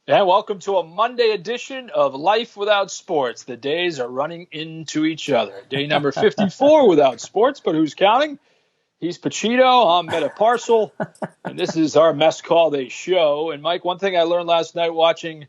And welcome to a Monday edition of Life Without Sports. The days are running into each other. Day number 54 without sports, but who's counting? He's Pacino, I'm Metaparsal, and this is our mess called a show. And Mike, one thing I learned last night watching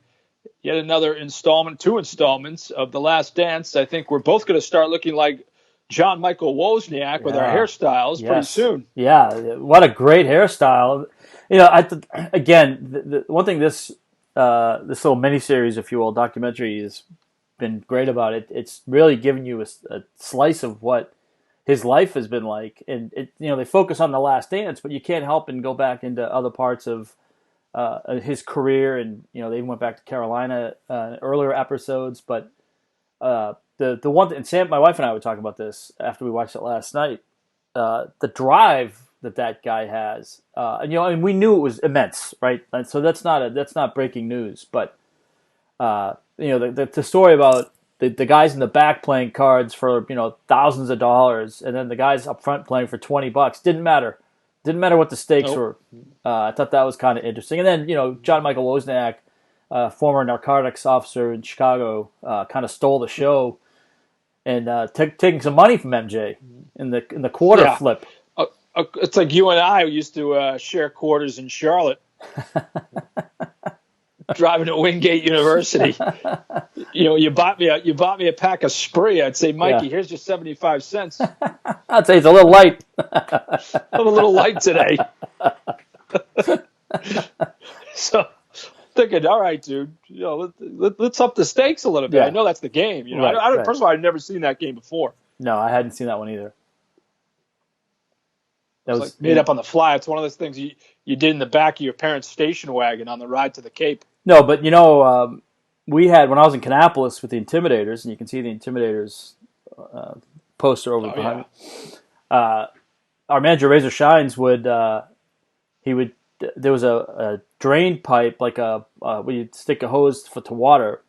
yet another installment, two installments of The Last Dance, I think we're both going to start looking like John Michael Wozniak with our Yeah. hairstyles pretty Yes. soon. Yeah. What a great hairstyle. Again, the one thing this little miniseries, if you will, documentary has been great about it. It's really given you a slice of what his life has been like, and they focus on the Last Dance, but you can't help and go back into other parts of his career, and they even went back to Carolina earlier episodes, but the one and Sam, my wife and I were talking about this after we watched it last night. The drive that guy has, and we knew it was immense, right? And so that's not breaking news, but the story about the guys in the back playing cards for thousands of dollars, and then the guys up front playing for $20 didn't matter what the stakes Nope. were. I thought that was kind of interesting, and then John Michael Wozniak, former narcotics officer in Chicago, kind of stole the show and taking some money from MJ in the quarter Yeah. flip. It's like you and I used to share quarters in Charlotte, driving to Wingate University. You bought me a pack of Spree. I'd say, Yeah, Mikey, here's your 75 cents. I'd say it's a little light. I'm a little light today. So thinking, all right, dude, let's up the stakes a little bit. I Yeah, know that's the game. right, right. First of all, I'd never seen that game before. No, I hadn't seen that one either. That It's was like made up on the fly. It's one of those things you did in the back of your parents' station wagon on the ride to the Cape. no, but we had when I was in Kannapolis with the Intimidators, and you can see the Intimidators poster over Oh behind yeah. me. Uh, our manager Razor Shines would he would there was a drain pipe like where you'd stick a hose to water.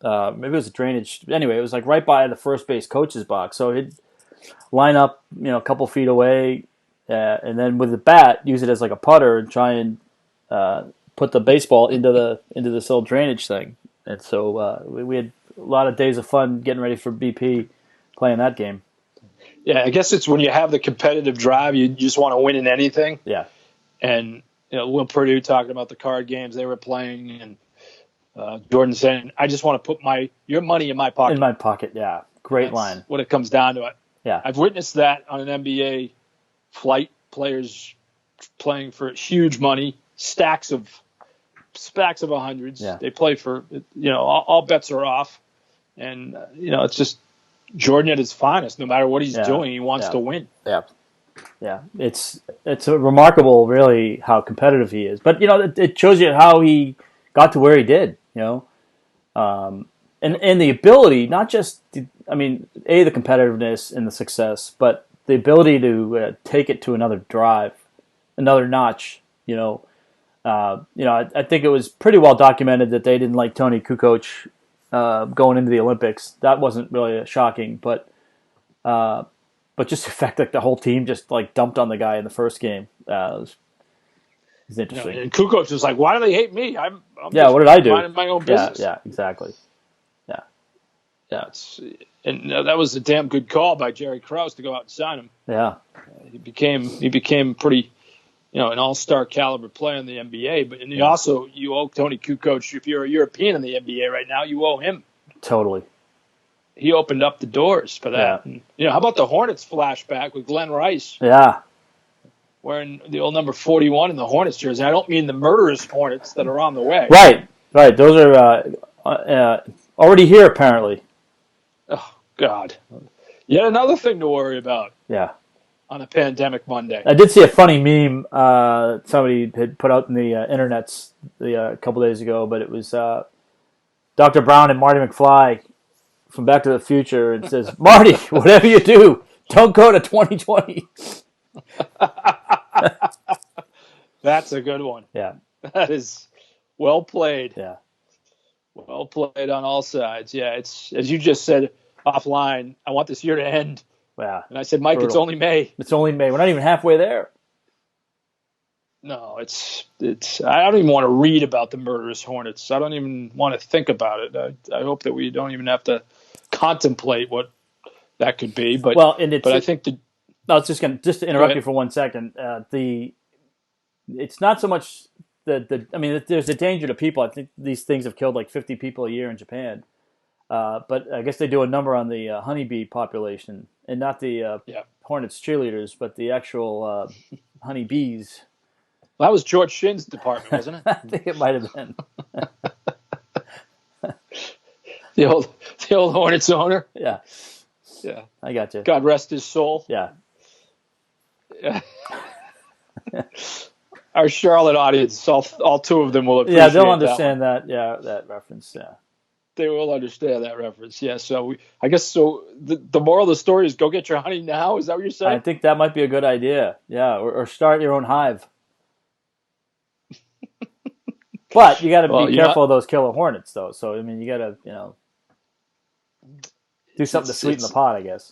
Maybe it was a drainage. Anyway, it was like right by the first base coach's box. So he'd line up, a couple feet away, and then with the bat use it as like a putter and try and put the baseball into this little drainage thing. And so we had a lot of days of fun getting ready for BP playing that game. Yeah, I guess it's when you have the competitive drive, you just want to win in anything. Yeah, And Will Purdue talking about the card games they were playing, and Jordan saying, "I just want to put your money in my in pocket." my pocket. Yeah, great That's line. what it comes down to. Yeah, I've witnessed that on an NBA flight. Players playing for huge money, stacks of hundreds. yeah, They play for all bets are off, and it's just Jordan at his finest. No matter what he's yeah, doing, he wants yeah, to win. yeah. Yeah, it's a remarkable, really, how competitive he is. But it shows you how he got to where he did. And the ability, not just the competitiveness and the success, but the ability to take it to another drive, another notch. I think it was pretty well documented that they didn't like Tony Kukoc going into the Olympics. That wasn't really shocking, but just the fact that the whole team just like dumped on the guy in the first game is interesting. And Kukoc was like, "Why do they hate me? I'm Yeah, just what did I do? minding my own Yeah, business." yeah, exactly. Yeah, yeah, That was a damn good call by Jerry Krause to go out and sign him. yeah, He became pretty, an all-star caliber player in the NBA. But and you owe Tony Kukoc, if you're a European in the NBA right now, you owe him. totally. He opened up the doors for that. Yeah, And, how about the Hornets flashback with Glenn Rice yeah, wearing the old number 41 in the Hornets jersey? I don't mean the murderous Hornets that are on the way. right, right. Those are already here apparently. Oh God, yet another thing to worry about Yeah, on a pandemic Monday. I did see a funny meme somebody had put out in the internets a couple days ago, but it was Dr. Brown and Marty McFly from Back to the Future. It says, "Marty, whatever you do, don't go to 2020." That's a good one. Yeah, That is well played. yeah, Well played on all sides. Yeah, it's as you just said offline. I want this year to end, yeah. and I said, Mike, it's Brutal. only May. It's only May. We're not even halfway there. No, it's. I don't even want to read about the murderous hornets. I don't even want to think about it. I hope that we don't even have to contemplate what that could be. But Well, and I think the. I was just to Go interrupt you ahead. for 1 second. It's not so much the. I mean, there's a danger to people. I think these things have killed like 50 people a year in Japan. But I guess they do a number on the honeybee population, and not the Yeah. hornets cheerleaders, but the actual honeybees. Well, that was George Shin's department, wasn't it? I think it might have been. The old Hornets owner. Yeah, Yeah. I got you. God rest his soul. Yeah. Our Charlotte audience, all two of them will appreciate Yeah, they'll that understand one. that. Yeah, that reference. Yeah. They will understand that reference. Yeah. So I guess so. The moral of the story is go get your honey now. Is that what you're I saying? think that might be a good idea. Yeah, or start your own hive. But you got to Well, be careful of those killer hornets, though. So I mean, you got to do something to sweeten the pot, I guess.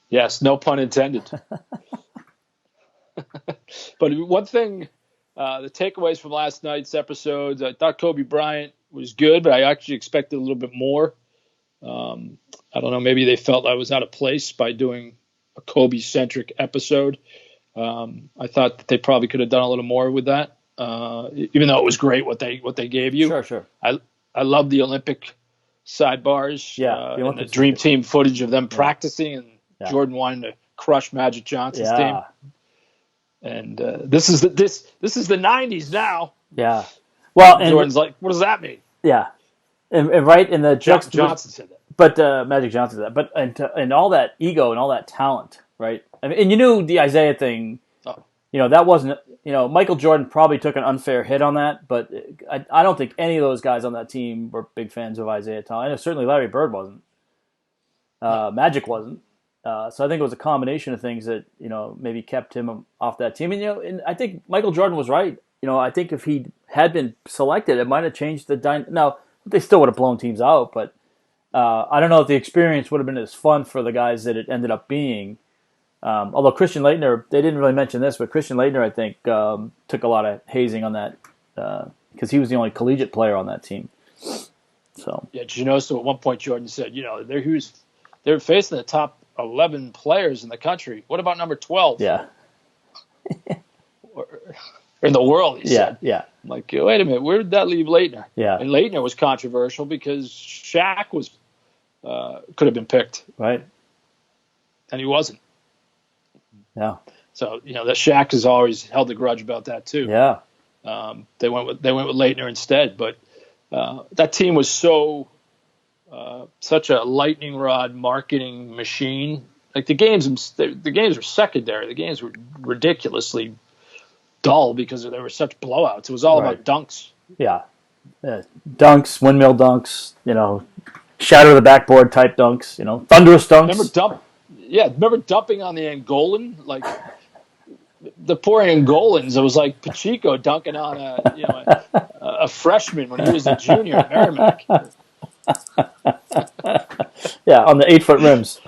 Yes, no pun intended. But one thing, the takeaways from last night's episodes, I thought Kobe Bryant was good, but I actually expected a little bit more. I don't know, maybe they felt I was out of place by doing a Kobe-centric episode. I thought that they probably could have done a little more with that, even though it was great what they gave you. Sure. I love the Olympic sidebars, Yeah, and the Dream Team footage of them practicing, and Yeah. Jordan wanting to crush Magic Johnson's team. Yeah, And this is the '90s now. yeah. Well, and Jordan's like, what does that mean? yeah, and right in the Johnson said that. but Magic Johnson did that. But and all that ego and all that talent, right? I mean, and you knew the Isaiah thing. Oh. That wasn't. Michael Jordan probably took an unfair hit on that, but I don't think any of those guys on that team were big fans of Isaiah Thomas. I know certainly Larry Bird wasn't. Magic wasn't. So I think it was a combination of things that maybe kept him off that team. And I think Michael Jordan was right. I think if he had been selected, it might have changed the Now they still would have blown teams out, but I don't know if the experience would have been as fun for the guys that it ended up being. Although Christian Laettner, they didn't really mention this, but Christian Laettner, I think, took a lot of hazing on that because he was the only collegiate player on that team. So yeah, did you notice at one point Jordan said, they're facing the top 11 players in the country. What about number 12? Yeah. Or in the world, he said. Yeah. I'm like, wait a minute, where did that leave Laettner? Yeah. And Laettner was controversial because Shaq could have been picked. Right. And he wasn't. Yeah. So, the Shaq has always held a grudge about that too. Yeah. They went with Laettner instead, but that team was such a lightning rod marketing machine. Like the games were secondary. The games were ridiculously dull because there were such blowouts. It was all about dunks. Yeah. Dunks, windmill dunks, shatter the backboard type dunks, thunderous dunks. Remember dumping on the Angolan? Like the poor Angolans, it was like Pacheco dunking on a freshman when he was a junior at Merrimack. Yeah, on the 8-foot rims.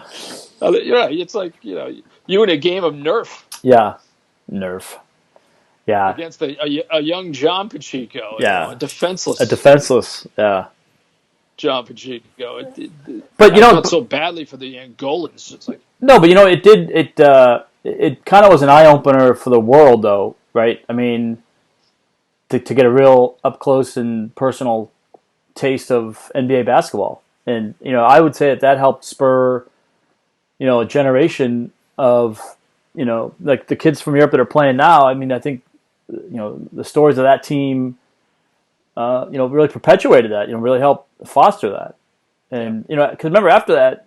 It's like, you in a game of Nerf. Yeah, Nerf. Yeah. Against a young John Pacheco. Yeah. A defenseless Yeah. John Pacheco. But I felt so badly for the Angolans. It's like, no, but it kind of was an eye opener for the world, though, right? I mean, to get a real up close and personal taste of NBA basketball, and I would say that helped spur, a generation of, like the kids from Europe that are playing now. I mean, I think, the stories of that team, really perpetuated that. Really helped foster that, and because remember after that.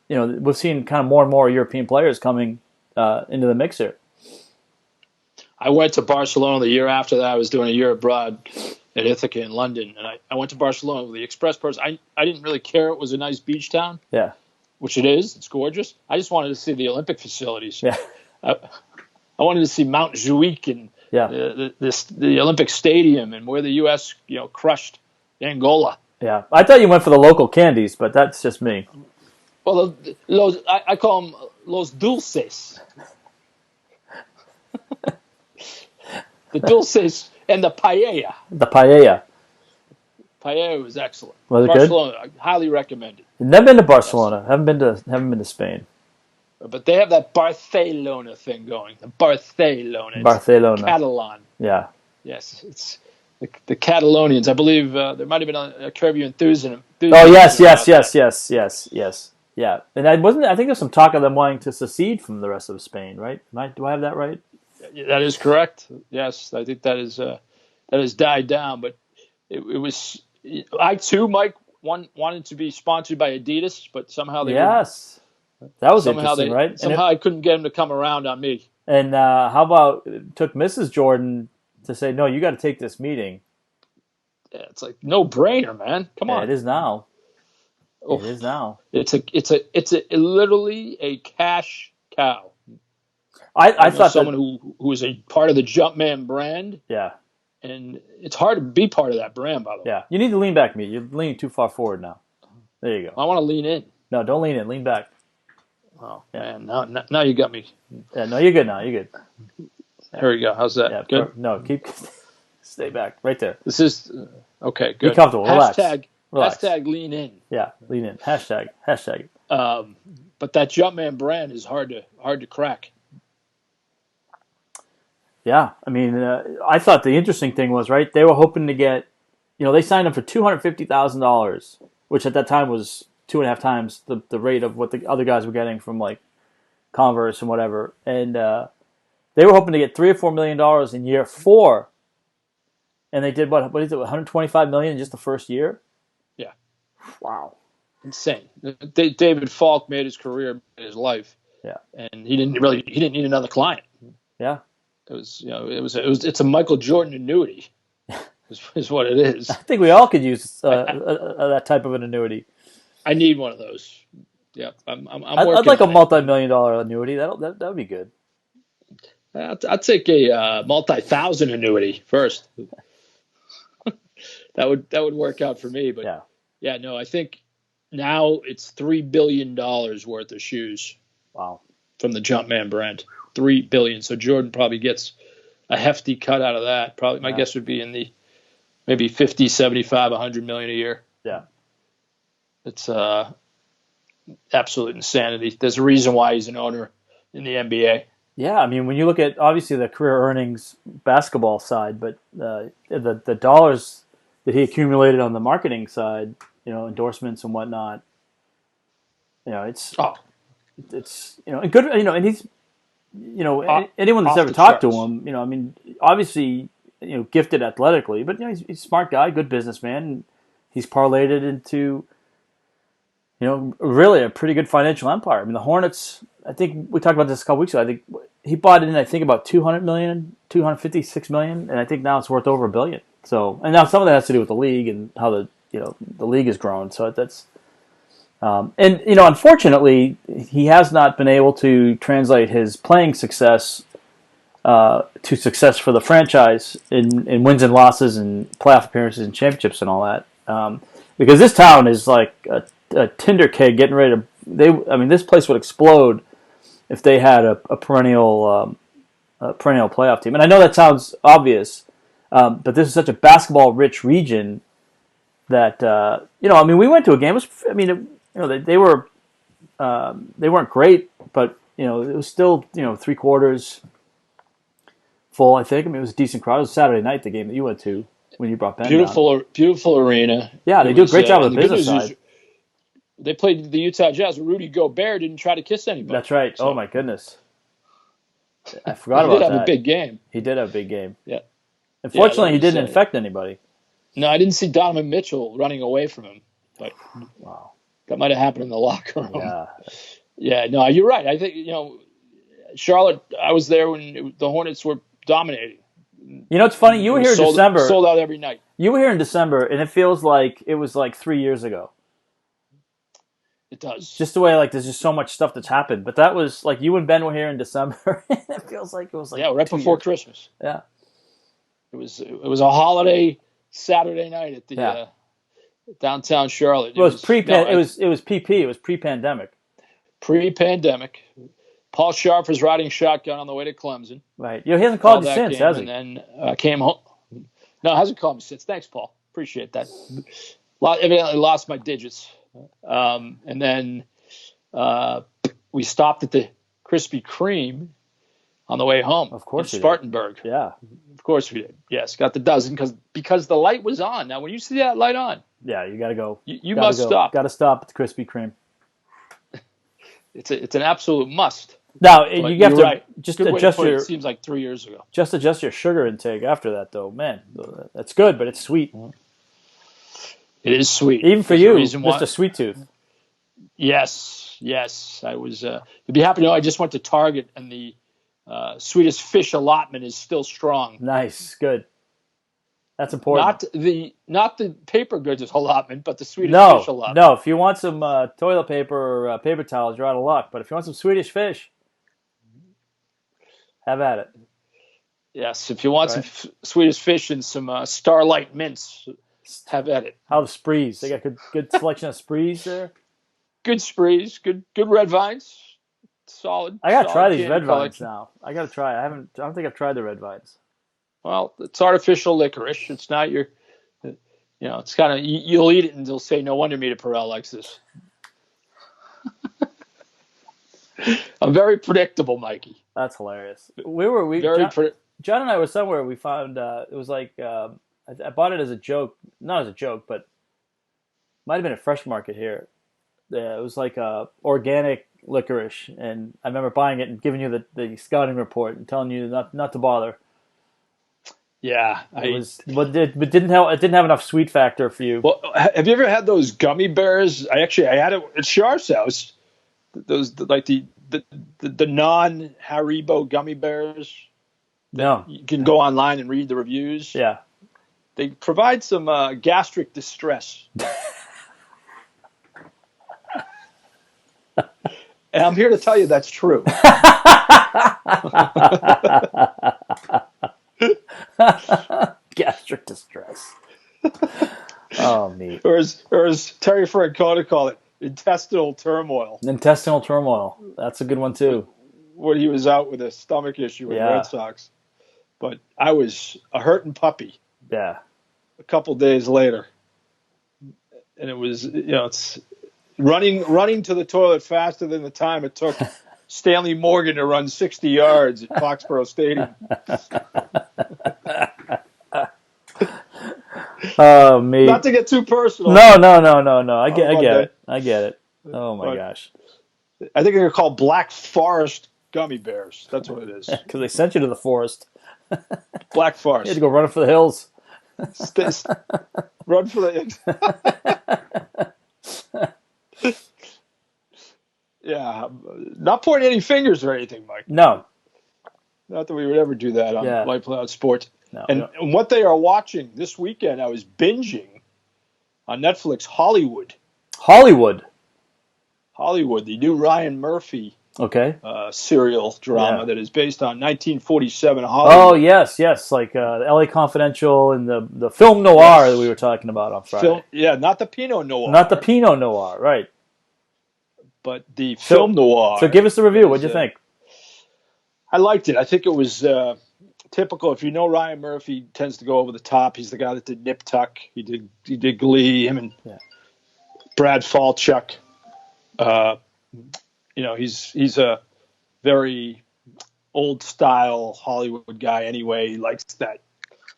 We've seen kind of more and more European players coming into the mix here. I went to Barcelona the year after that. I was doing a year abroad at Ithaca in London, and I went to Barcelona with the express person. I didn't really care. It was a nice beach town. Yeah. Which it is. It's gorgeous. I just wanted to see the Olympic facilities. Yeah. I wanted to see Mount Juic and the Olympic Stadium and where the U.S. crushed Angola. Yeah. I thought you went for the local candies, but that's just me. Well, I call them los dulces. The dulces and the paella. The paella. Paella was excellent. Was it good? Barcelona, I highly recommend it. Never been to Yes. Barcelona. Haven't been to Spain. But they have that Barcelona thing going. The Barcelona. It's Barcelona. Catalan. Yeah. Yes, it's the Catalonians. I believe there might have been a Curb Your Enthusiasm. Oh yes, about that. yes. Yeah, and I wasn't. I think there's some talk of them wanting to secede from the rest of Spain, right? Do I have that right? That is correct. Yes, I think that has died down. But it was. I too, Mike, wanted to be sponsored by Adidas, but somehow they wouldn't. Yes, that was interesting, right? Somehow I couldn't get them to come around on me. And how about it took Mrs. Jordan to say, no, you got to take this meeting? Yeah, it's like no brainer, man. Come on. It is now. Oh, it is now. It's literally a cash cow. I thought someone who is a part of the Jumpman brand. Yeah. And it's hard to be part of that brand, by the way. Yeah. You need to lean back, me. You're leaning too far forward now. There you go. I want to lean in. No, don't lean in. Lean back. Oh, yeah. Man. Now you got me. Yeah, no, you're good now. You're good. There we go. How's that? Yeah, good? No, stay back. Right there. This is, okay, good. Be comfortable. Relax. Hashtag lean in. Yeah, lean in. Hashtag. But that Jumpman brand is hard to crack. Yeah, I mean, I thought the interesting thing was, right, they were hoping to get, they signed him for $250,000, which at that time was 2.5 times the rate of what the other guys were getting from, like, Converse and whatever. And they were hoping to get $3 or $4 million in year 4. And they did, what is it, $125 million in just the first year? Yeah. Wow. Insane. David Falk made his career, made his life. Yeah. And he didn't need another client. Yeah. It's a Michael Jordan annuity, is what it is. I think we all could use that type of an annuity. I need one of those. Yeah, I'd like a multi-million-dollar annuity. That would be good. I'd take a multi-thousand annuity first. that would work out for me. But yeah, no, I think now it's $3 billion worth of shoes. Wow. From the Jumpman brand. $3 billion. So Jordan probably gets a hefty cut out of that. Probably my guess would be in the maybe 50, 75, 100 million a year. Yeah. It's absolute insanity. There's a reason why he's an owner in the NBA. Yeah, I mean, when you look at obviously the career earnings basketball side, but the dollars that he accumulated on the marketing side, endorsements and whatnot, it's and good, and he's anyone that's ever talked to him, I mean, obviously, gifted athletically, but he's a smart guy, good businessman. He's parlayed it into, really a pretty good financial empire. I mean, the Hornets, I think we talked about this a couple weeks ago. I think he bought it in, about $200 million, $256 million, and I think now it's worth over $1 billion. So, and now some of that has to do with the league and how the league has grown. So that's. Unfortunately, he has not been able to translate his playing success to success for the franchise in wins and losses and playoff appearances and championships and all that. Because this town is like a tinder keg getting ready to. This place would explode if they had a perennial playoff team. And I know that sounds obvious, but this is such a basketball-rich region that we went to a game. They weren't great, but it was still 3/4 full. I think. It was a decent crowd. It was Saturday night, the game that you went to when you brought Ben. Beautiful arena. Yeah, they do a great job on the business side. They played the Utah Jazz. Rudy Gobert didn't try to kiss anybody. That's right. So. Oh my goodness, I forgot about that. He did have a big game. He did have a big game. Yeah. Unfortunately, he didn't infect anybody. No, I didn't see Donovan Mitchell running away from him, but wow. That might have happened in the locker room. Yeah. Yeah, no, you're right. I think, Charlotte, I was there when the Hornets were dominating. It's funny. You were here in December. Sold out every night. You were here in December, and it feels like it was like 3 years ago. It does. Just the way, there's just so much stuff that's happened. But that was, you and Ben were here in December. It feels like it was right before Christmas. Yeah. It was a holiday Saturday night at the downtown Charlotte. Well, it was PP. It was pre-pandemic. Pre-pandemic. Paul Sharp was riding shotgun on the way to Clemson. Right. He hasn't called you that since, game, has he? and then came home. No, hasn't called me since. Thanks, Paul. Appreciate that. Evidently lost my digits. And then we stopped at the Krispy Kreme on the way home. Of course in you Spartanburg. Did. Yeah. Of course we did. Yes, got the dozen because the light was on. Now, when you see that light on, yeah, you got to go. You must stop. Got to stop at the Krispy Kreme. It's an absolute must. Now you have to just adjust your. It seems like 3 years ago. Just adjust your sugar intake after that, though. Man, that's good, but it's sweet. It is sweet, even for you, Mr. Sweet Tooth. Yes. I was. You'd be happy to know I just went to Target and the Swedish Fish allotment is still strong. Nice, good. That's important. Not the paper goods allotment, but the Swedish Fish allotment. No, if you want some toilet paper or paper towels, you're out of luck. But if you want some Swedish Fish, have at it. Yes, if you want some Swedish Fish and some Starlight mints, have at it. How the sprees? They got good selection of sprees there. Good sprees, good red vines, solid. I gotta try these red vines now. I gotta try. I don't think I've tried the red vines. Well, it's artificial licorice. It's not your. It's kind of you'll eat it and they'll say, "No wonder Mita Perel likes this." I'm very predictable, Mikey. That's hilarious. John and I were somewhere. We found it was like I bought it as a joke, not as a joke, but might have been a Fresh Market here. It was like organic licorice, and I remember buying it and giving you the scouting report and telling you not to bother. Yeah, but it didn't have enough sweet factor for you. Well, have you ever had those gummy bears? I had it at Shar's house. Those like the non Haribo gummy bears. No, you can go online and read the reviews. Yeah, they provide some gastric distress. And I'm here to tell you that's true. Gastric distress. Oh, neat. Or as Terry Francona called it, intestinal turmoil. Intestinal turmoil. That's a good one, too. When he was out with a stomach issue with the Red Sox. But I was a hurting puppy. Yeah. A couple days later. And it was, it's running to the toilet faster than the time it took Stanley Morgan to run 60 yards at Foxborough Stadium. Oh, me. Not to get too personal. No. I get it. Oh, my gosh. I think they're called Black Forest gummy bears. That's what it is. Because they sent you to the forest. Black Forest. You had to go running for the hills. Run for the... Yeah. Not pointing any fingers or anything, Mike. No. Not that we would ever do that on Light Play Sports. No, and what they are watching this weekend, I was binging on Netflix Hollywood, the new Ryan Murphy serial drama that is based on 1947 Hollywood. Oh, yes, like the LA Confidential and the film noir that we were talking about on Friday. Not the Pinot Noir. Not the Pinot Noir, right. But the film noir. So give us the review. What'd you think? I liked it. I think it was typical. If you know Ryan Murphy, tends to go over the top. He's the guy that did Nip Tuck. He did Glee. Him and Brad Falchuk. He's a very old style Hollywood guy. Anyway, he likes that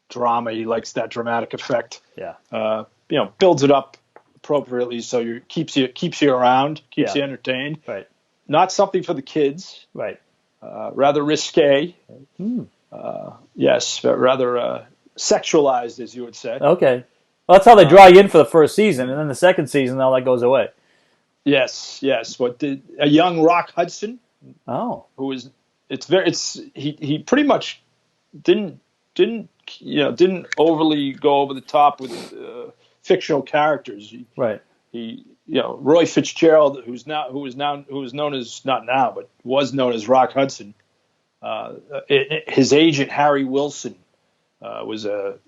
drama. He likes that dramatic effect. Yeah. Builds it up appropriately so keeps you around, keeps you entertained. Right. Not something for the kids. Right. Rather risque. Yes, but rather sexualized, as you would say. Okay. Well, that's how they draw you in for the first season, and then the second season, all that goes away. Yes. What did a young Rock Hudson? Oh. Who is? He pretty much didn't overly go over the top with fictional characters. Roy Fitzgerald, who was known as Rock Hudson. His agent Harry Wilson was a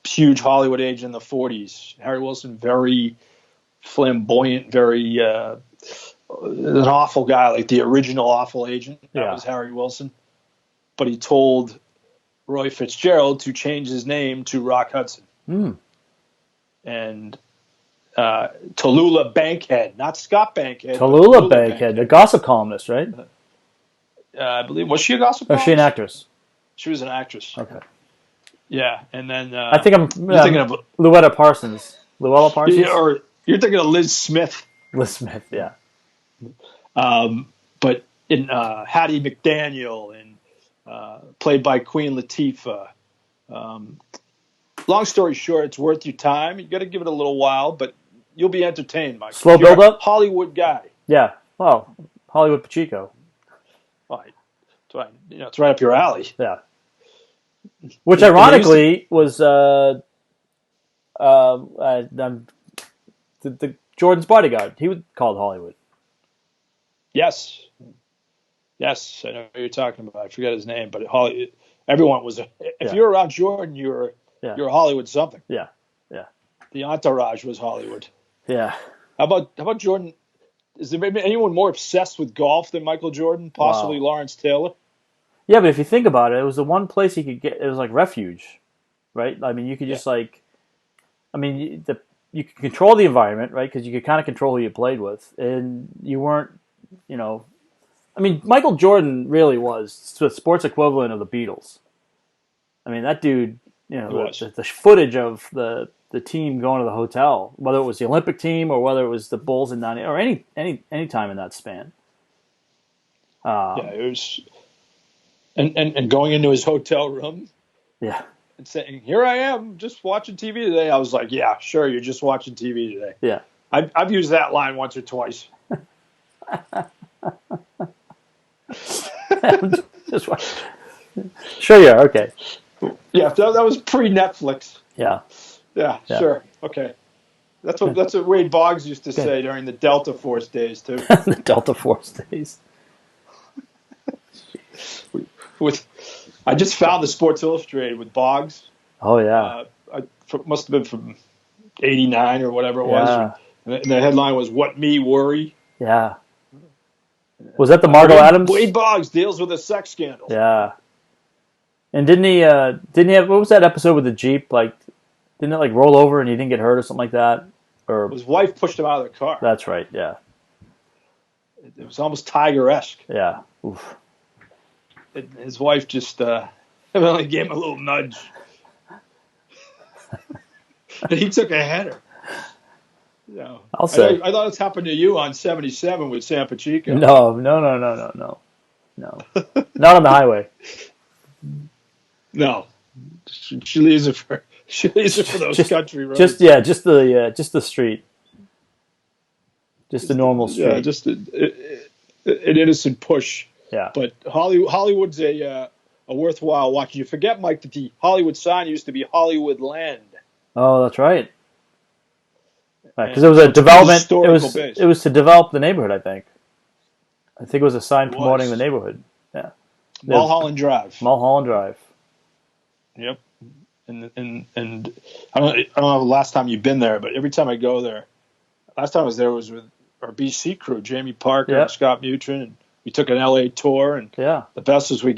huge Hollywood agent in the 40s. Harry Wilson, very flamboyant, very an awful guy, like the original awful agent. That Yeah. was Harry Wilson. But he told Roy Fitzgerald to change his name to Rock Hudson. And Tallulah Bankhead, not Scott Bankhead. Tallulah Bankhead, the gossip columnist, right? I believe, was she a gossip Or is she an columnist? actress? She was an actress. Okay. Yeah, and then I think I'm you're thinking of Luella Parsons. Luella Parsons? or you're thinking of Liz Smith. Liz Smith, yeah. But in Hattie McDaniel and played by Queen Latifah. Long story short, it's worth your time. You got to give it a little while, but you'll be entertained, Mike. Slow build up? Hollywood guy. Yeah. Well, Hollywood Pacheco. Right. It's right up your alley. Yeah. Which ironically was the Jordan's bodyguard. He was called Hollywood. Yes, I know who you're talking about. I forget his name, but everyone was. If you're around Jordan, you're Hollywood something. Yeah. The entourage was Hollywood. Yeah. How about Jordan? Is there anyone more obsessed with golf than Michael Jordan? Possibly Lawrence Taylor. Yeah, but if you think about it, it was the one place he could get. It was like refuge, right? I mean, you could just you could control the environment, right? Because you could kind of control who you played with, and you weren't, I mean, Michael Jordan really was the sports equivalent of the Beatles. I mean, that dude, the footage of the team going to the hotel, whether it was the Olympic team or whether it was the Bulls in '90 or any time in that span. It was. And going into his hotel room, and saying, "Here I am, just watching TV today." I was like, "Yeah, sure, you're just watching TV today." Yeah, I've used that line once or twice. Sure, yeah, okay. Yeah, that was pre-Netflix. Yeah, sure, okay. That's what Wade Boggs used to say during the Delta Force days too. The Delta Force days. I just found the Sports Illustrated with Boggs. Oh yeah, must have been from '89 or whatever it was. And the headline was "What Me Worry." Yeah. Was that the Margot Adams? Wade Boggs deals with a sex scandal. Yeah. And didn't he have, what was that episode with the Jeep? Like, didn't it like roll over and he didn't get hurt or something like that? Or his wife pushed him out of the car. That's right. Yeah. It was almost Tiger-esque. Yeah. Oof. His wife just evidently gave him a little nudge. And he took a header. I'll say. I thought it's happened to you on 77 with Sam Pacheco. No. Not on the highway. No. She leaves it for those country roads. Just the street. Just the normal street. Yeah, just an innocent push. Yeah. But Hollywood's a worthwhile watch. You forget, Mike, that the Hollywood sign used to be Hollywood Land. Oh, that's right. Because it was a development. It was to develop the neighborhood. I think it was a sign promoting the neighborhood. Yeah. Mulholland Drive. Yep. And I don't know the last time you've been there, but every time I go there, last time I was there was with our BC crew, Jamie Parker and Scott Mutrin, and we took an LA tour. And the best was we're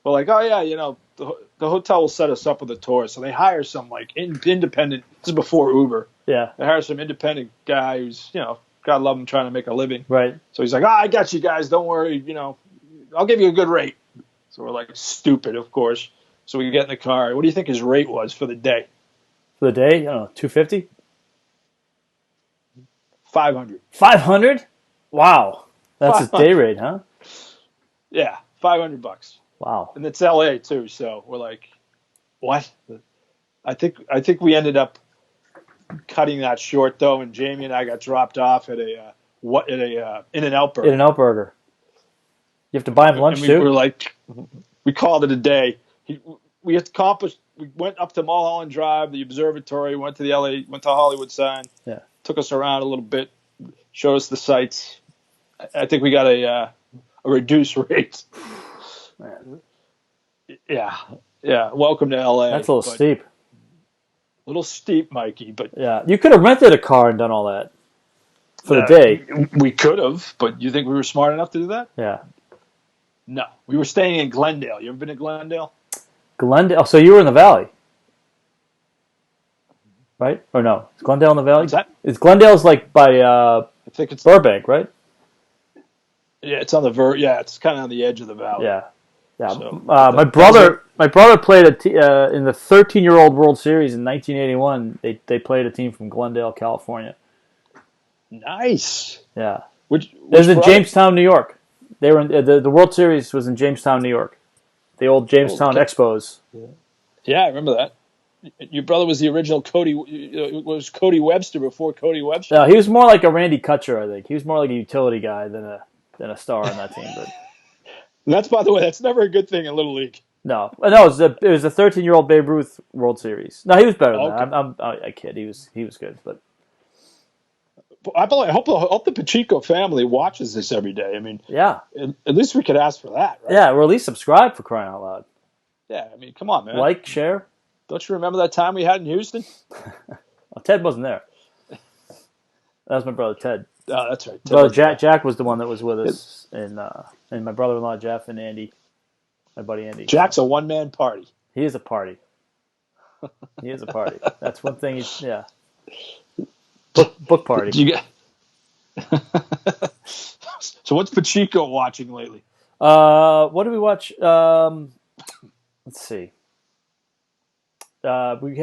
like, oh yeah, the hotel will set us up with a tour. So they hire some like independent. This is before Uber. Yeah. They hire some independent guy who's God love him, trying to make a living. Right. So he's like, I got you guys. Don't worry. I'll give you a good rate. So we're like, stupid, of course. So we get in the car. What do you think his rate was for the day? For the day? I don't know, $250? $500. $500? Wow. That's his day rate, huh? Yeah, $500. Wow. And it's LA too, so we're like, what? I think we ended up cutting that short though, and Jamie and I got dropped off at a In-N-Out Burger. In-N-Out Burger. You have to buy him lunch too? We're like, we called it a day. We accomplished. We went up to Mulholland Drive, the observatory, went to Hollywood sign. Yeah. Took us around a little bit, showed us the sights. I think we got a reduced rate. Man. Yeah. Welcome to LA. That's a little steep. A little steep, Mikey, but yeah, you could have rented a car and done all that. for the day. We could have, but you think we were smart enough to do that? Yeah. No. We were staying in Glendale. You ever been to Glendale? Glendale. So you were in the Valley, right? Or no? Is Glendale in the Valley? What's that? Is Glendale's like by I think it's Burbank, right? yeah, it's on the yeah, it's kind of on the edge of the valley. Yeah. Yeah. So, my brother played in the 13-year-old World Series in 1981. They played a team from Glendale, California. Nice. Yeah. Which It was in brother? Jamestown, New York. They were in, the World Series was in Jamestown, New York. The old Jamestown Expos. Yeah, I remember that. Your brother was the original Cody. Was Cody Webster before Cody Webster? No, he was more like a Randy Kutcher, I think. He was more like a utility guy than a star on that team. But And that's, by the way, that's never a good thing in Little League. no, it was a 13-year-old Babe Ruth World Series. No, he was better than that. I kid. He was good, but I hope the Pacheco family watches this every day. I mean, yeah, at least we could ask for that, right? yeah, or at least subscribe, for crying out loud. Yeah, I mean, come on, man. Like, share. Don't you remember that time we had in Houston? Well, Ted wasn't there. That was my brother Ted. Oh, that's right. Brother Jack was the one that was with us, and my brother-in-law Jeff and Andy, my buddy Andy. Jack's a one-man party. He is a party. He is a party. That's one thing. Yeah. Book party. You got... So what's Pacheco watching lately? What did we watch? Let's see. We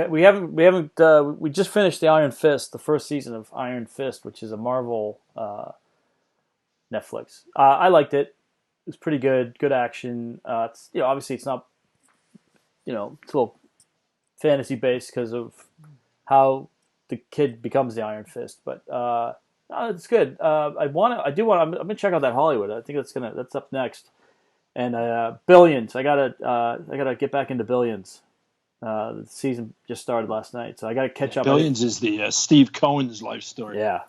just finished the Iron Fist, the first season of Iron Fist, which is a Marvel Netflix. I liked it. It was pretty good. Good action. It's obviously it's not it's a little fantasy based because of how the kid becomes the Iron Fist, but it's good. I'm gonna check out that Hollywood. I think that's up next. And Billions. I gotta get back into Billions. The season just started last night, so I gotta catch up. Billions is the Steve Cohen's life story. Yeah.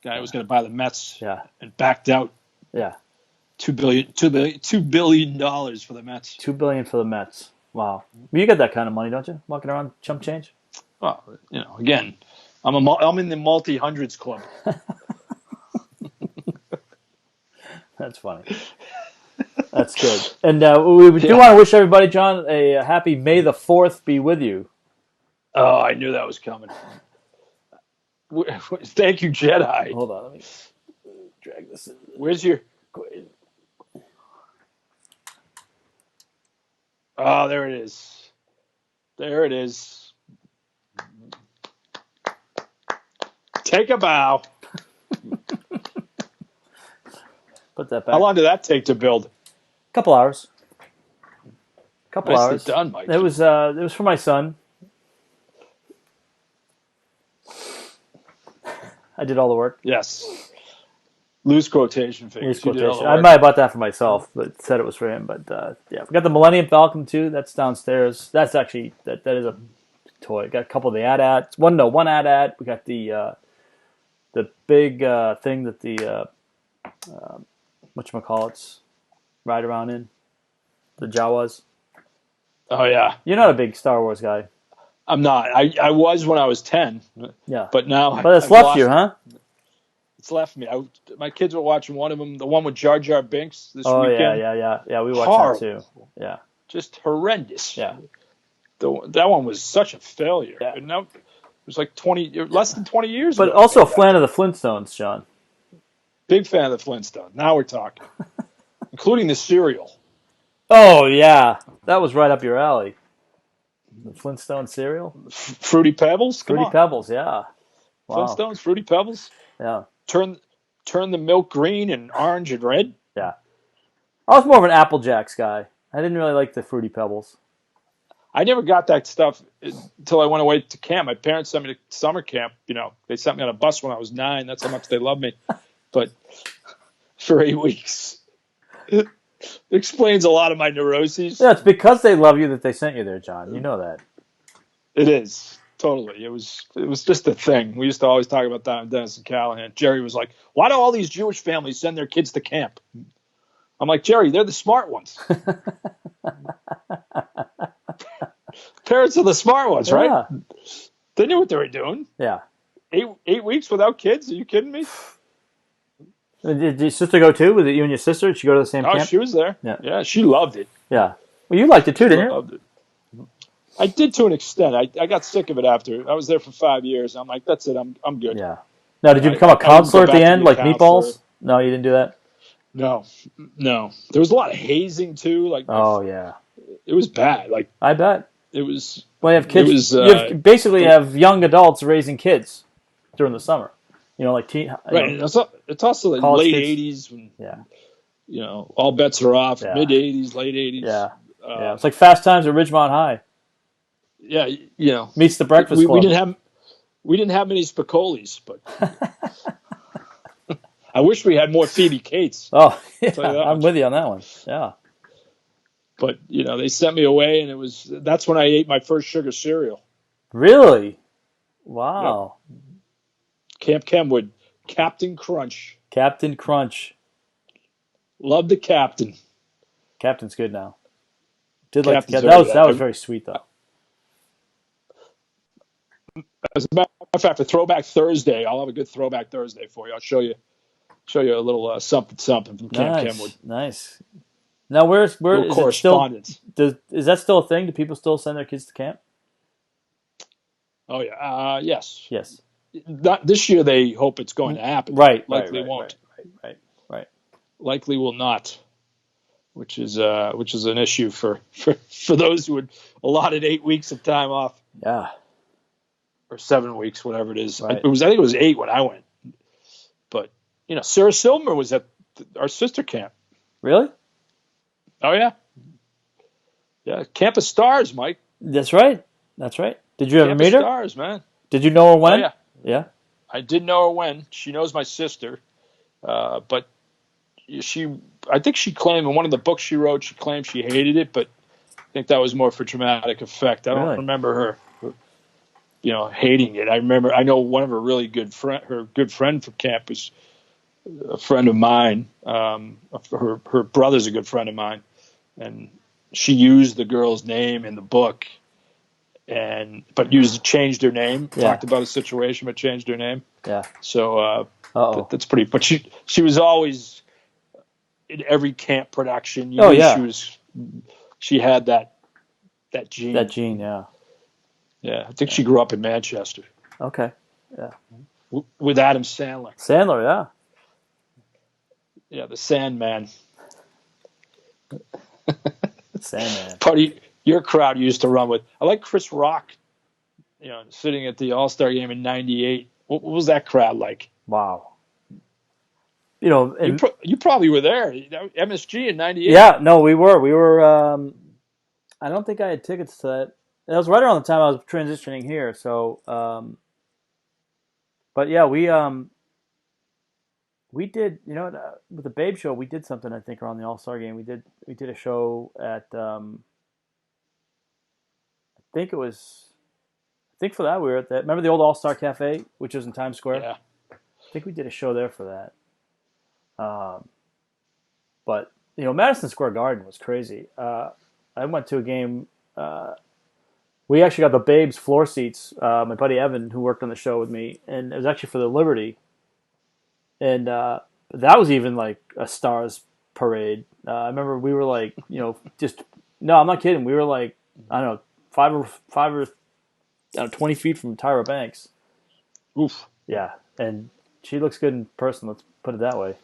Guy was going to buy the Mets. Yeah. And backed out. Yeah. $2 billion for the Mets. $2 billion for the Mets. Wow. You get that kind of money, don't you? Walking around chump change. Well, again, I'm in the multi-hundreds club. That's funny. That's good. And we do want to wish everybody, John, a happy May the 4th be with you. Oh, I knew that was coming. Thank you, Jedi. Hold on, let me drag this in. Where's your... Oh, there it is. There it is. Take a bow. Put that back. How long did that take to build? Couple hours. Couple Nicely hours. done, Mike. It was for my son. I did all the work. Yes. Loose quotation figures. I might have bought that for myself, but said it was for him. But yeah, we got the Millennium Falcon too. That's downstairs. That's actually that is a toy. Got a couple of the AT-ATs. One AT-AT. We got the big thing that the whatchamacallits ride around in, the Jawas. Oh yeah. You're not a big Star Wars guy. I'm not. I was when I was 10. Yeah. But now. But it's left you, huh? It's left me. My kids were watching one of them, the one with Jar Jar Binks this weekend. Yeah. We watched that too. Yeah. Just horrendous. Yeah. That one was such a failure. Yeah. And now it was like less than 20 years but ago. But also a fan of the Flintstones, John. Big fan of the Flintstones. Now we're talking. Including the cereal. Oh, yeah. That was right up your alley. The Flintstone cereal? Fruity Pebbles? Fruity Pebbles, yeah. Wow. Flintstones, Fruity Pebbles? Yeah. Turn the milk green and orange and red? Yeah. I was more of an Apple Jacks guy. I didn't really like the Fruity Pebbles. I never got that stuff until I went away to camp. My parents sent me to summer camp. They sent me on a bus when I was 9. That's how much they loved me. But for 8 weeks. It explains a lot of my neuroses. Yeah, it's because they love you that they sent you there, John. You know that. It is. Totally. It was just a thing. We used to always talk about that on Dennis and Callahan. Jerry was like, why do all these Jewish families send their kids to camp? I'm like, Jerry, they're the smart ones. Parents are the smart ones, right? They knew what they were doing. Yeah. 8 weeks without kids? Are you kidding me? Did your sister go too? Was it you and your sister? Did she go to the same Oh, camp? she was there. Yeah. Yeah, she loved it. Yeah. Well, you liked it too, She didn't you? loved it. I did to an extent. I got sick of it after. I was there for 5 years. I'm like, that's it. I'm good. Yeah. Now, did you become a I wouldn't go counselor at the back to end, be a like counselor. Meatballs? No, you didn't do that? No, no. There was a lot of hazing too. Like Oh, yeah. it was bad. Like I bet. it was. Well, you have It kids. was. You basically have young adults raising kids during the summer. Like Right. It's also like college late kids. '80s when Yeah. all bets are off. Yeah. Mid '80s, late '80s. Yeah. Yeah. It's like Fast Times at Ridgemont High. Yeah. Meets the Breakfast Club. We didn't have many Spicolis, but I wish we had more Phoebe Cates. Oh, yeah, I'm much. with you on that one. Yeah. But they sent me away, and that's when I ate my first sugar cereal. Really? Wow. Yep. Camp Kenwood, Captain Crunch. Captain Crunch. Love the Captain. Captain's good now. Did like Captain's that was very sweet though. As a matter of fact, for Throwback Thursday, I'll have a good Throwback Thursday for you. I'll show you a little something from Camp Kenwood. Nice. Now, where is correspondence? It still? Is that still a thing? Do people still send their kids to camp? Oh yeah, yes. Yes. Not this year. They hope it's going to happen. Right. Likely won't. Right. Likely will not. Which is an issue for those who had allotted 8 weeks of time off. Yeah. Or 7 weeks, whatever it is. Right. I think it was 8 when I went. But Sarah Silver was at our sister camp. Really? Oh yeah. Yeah, Camp of Stars, Mike. That's right. Did you ever meet her? Camp of Stars, man. Did you know her when? Oh, yeah. Yeah. I did know her when. She knows my sister, but I think she claimed in one of the books she wrote, she claimed she hated it, but I think that was more for dramatic effect. I don't remember her, hating it. I know one of her really good friend from camp was a friend of mine. Her brother's a good friend of mine, and she used the girl's name in the book, but changed her name. Yeah. Talked about a situation, but changed her name. Yeah. So that's pretty. But she was always in every camp production. She had that gene. That gene, yeah. Yeah, I think she grew up in Manchester. Okay. Yeah. With Adam Sandler. Sandler, yeah. Yeah, the Sandman. Sandman. Party your crowd used to run with. I like Chris Rock, sitting at the All-Star game in '98. What was that crowd like? Wow. You probably were there. MSG in '98. Yeah, no, we were. We were. I don't think I had tickets to that. That was right around the time I was transitioning here. So, but yeah, we did. With the Babe Show, we did something. I think around the All-Star game, we did a show at. I think for that we were at that. Remember the old All-Star Cafe, which was in Times Square? Yeah. I think we did a show there for that. But Madison Square Garden was crazy. I went to a game. We actually got the Babes floor seats. My buddy Evan, who worked on the show with me, and it was actually for the Liberty. And that was even like a Stars parade. I remember we were like, no, I'm not kidding. We were like, I don't know, 5 or 20 feet from Tyra Banks. Oof. Yeah, and she looks good in person. Let's put it that way.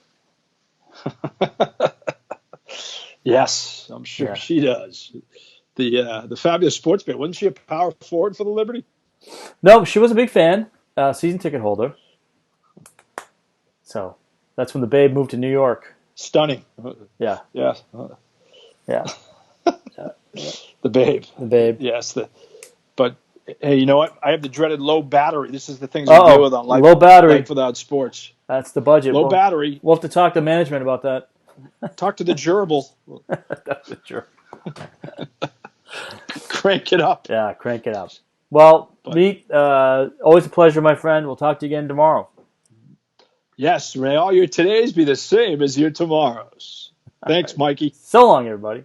Yes, I'm sure she does. The fabulous sports bet. Wasn't she a power forward for the Liberty? No, she was a big fan. Season ticket holder. So that's when the Babe moved to New York. Stunning. Yeah. Yeah. Yeah. The Babe. The Babe. Yes. But hey, you know what? I have the dreaded low battery. This is the things we deal with on life. Low battery. Life without sports. That's the budget. Low battery. We'll have to talk to management about that. Talk to the gerbil. That's the gerbil. Crank it up. Yeah, crank it up. Well, Meat, always a pleasure, my friend. We'll talk to you again tomorrow. Yes, may all your todays be the same as your tomorrows. Thanks, Mikey. So long, everybody.